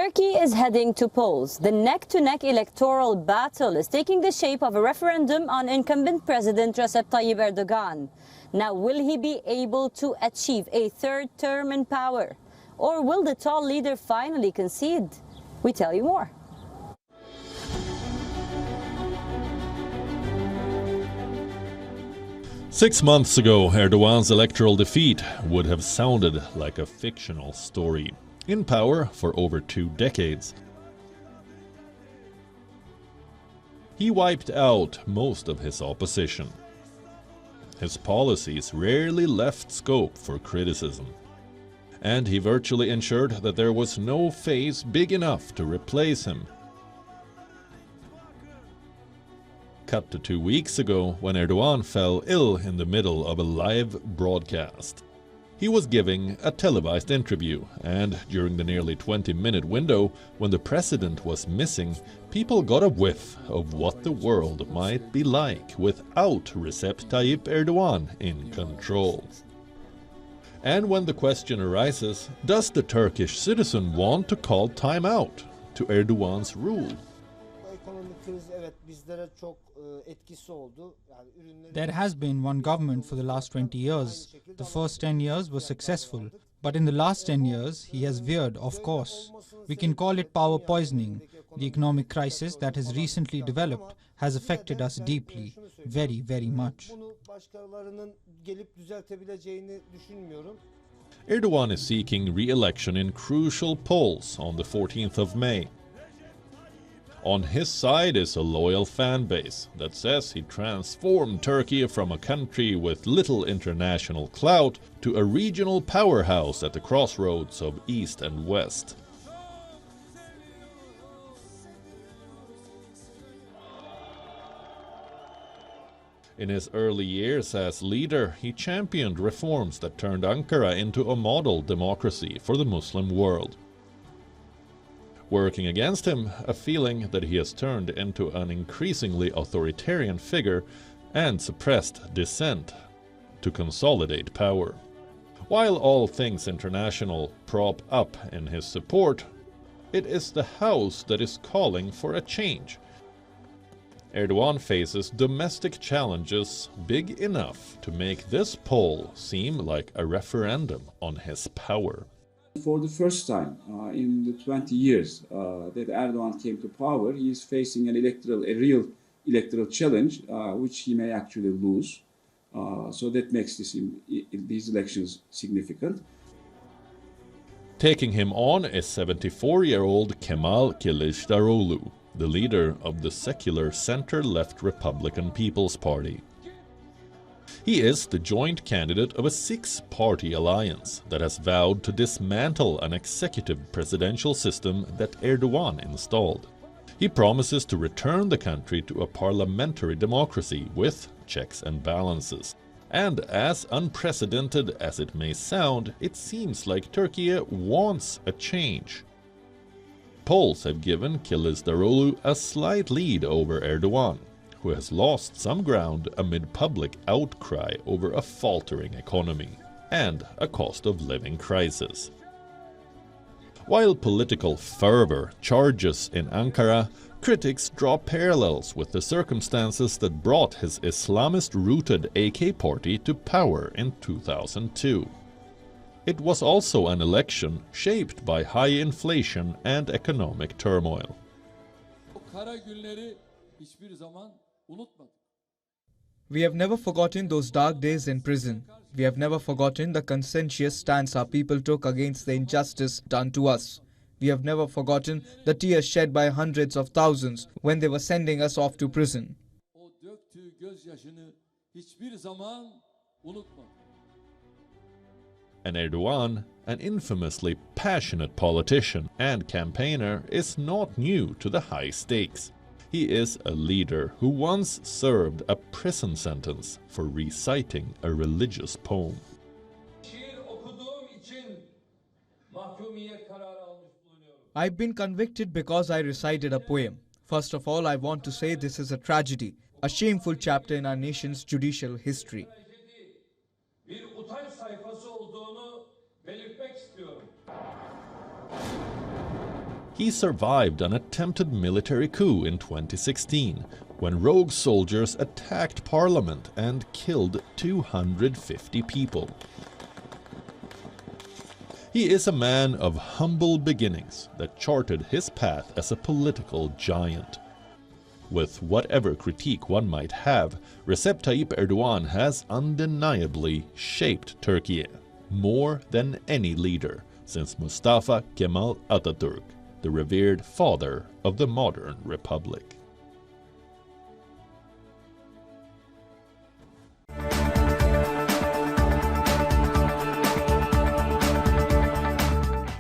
Turkey is heading to polls. The neck-to-neck electoral battle is taking the shape of a referendum on incumbent President Recep Tayyip Erdogan. Now, will he be able to achieve a third term in power? Or will the tall leader finally concede? We tell you more. Six months ago, Erdogan's electoral defeat would have sounded like a fictional story. In power for over 2 decades, he wiped out most of his opposition. His policies rarely left scope for criticism, and he virtually ensured that there was no face big enough to replace him. Cut to 2 weeks ago, when Erdogan fell ill in the middle of a live broadcast. He was giving a televised interview, and during the nearly 20-minute window when the president was missing, people got a whiff of what the world might be like without Recep Tayyip Erdogan in control. And when the question arises, does the Turkish citizen want to call time out to Erdogan's rule? There has been one government for the last 20 years. The first 10 years were successful, but in the last 10 years he has veered off course. We can call it power poisoning. The economic crisis that has recently developed has affected us deeply, very, very much. Erdogan is seeking re-election in crucial polls on the 14th of May. On his side is a loyal fan base that says he transformed Turkey from a country with little international clout to a regional powerhouse at the crossroads of East and West. In his early years as leader, he championed reforms that turned Ankara into a model democracy for the Muslim world. Working against him, a feeling that he has turned into an increasingly authoritarian figure and suppressed dissent to consolidate power. While all things international prop up in his support, it is the House that is calling for a change. Erdogan faces domestic challenges big enough to make this poll seem like a referendum on his power. For the first time in the 20 years that Erdogan came to power, he is facing a real electoral challenge, which he may actually lose. So that makes these elections significant. Taking him on is 74-year-old Kemal Kilicdaroglu, the leader of the secular center-left Republican People's Party. He is the joint candidate of a 6-party alliance that has vowed to dismantle an executive presidential system that Erdogan installed. He promises to return the country to a parliamentary democracy with checks and balances. And as unprecedented as it may sound, it seems like Turkiye wants a change. Polls have given Kilicdaroglu a slight lead over Erdogan, who has lost some ground amid public outcry over a faltering economy and a cost of living crisis. While political fervor charges in Ankara, critics draw parallels with the circumstances that brought his Islamist-rooted AK party to power in 2002. It was also an election shaped by high inflation and economic turmoil. We have never forgotten those dark days in prison. We have never forgotten the conscientious stance our people took against the injustice done to us. We have never forgotten the tears shed by hundreds of thousands when they were sending us off to prison. And Erdogan, an infamously passionate politician and campaigner, is not new to the high stakes. He is a leader who once served a prison sentence for reciting a religious poem. I've been convicted because I recited a poem. First of all, I want to say this is a tragedy, a shameful chapter in our nation's judicial history. He survived an attempted military coup in 2016, when rogue soldiers attacked parliament and killed 250 people. He is a man of humble beginnings that charted his path as a political giant. With whatever critique one might have, Recep Tayyip Erdogan has undeniably shaped Turkiye more than any leader since Mustafa Kemal Atatürk, the revered father of the modern republic.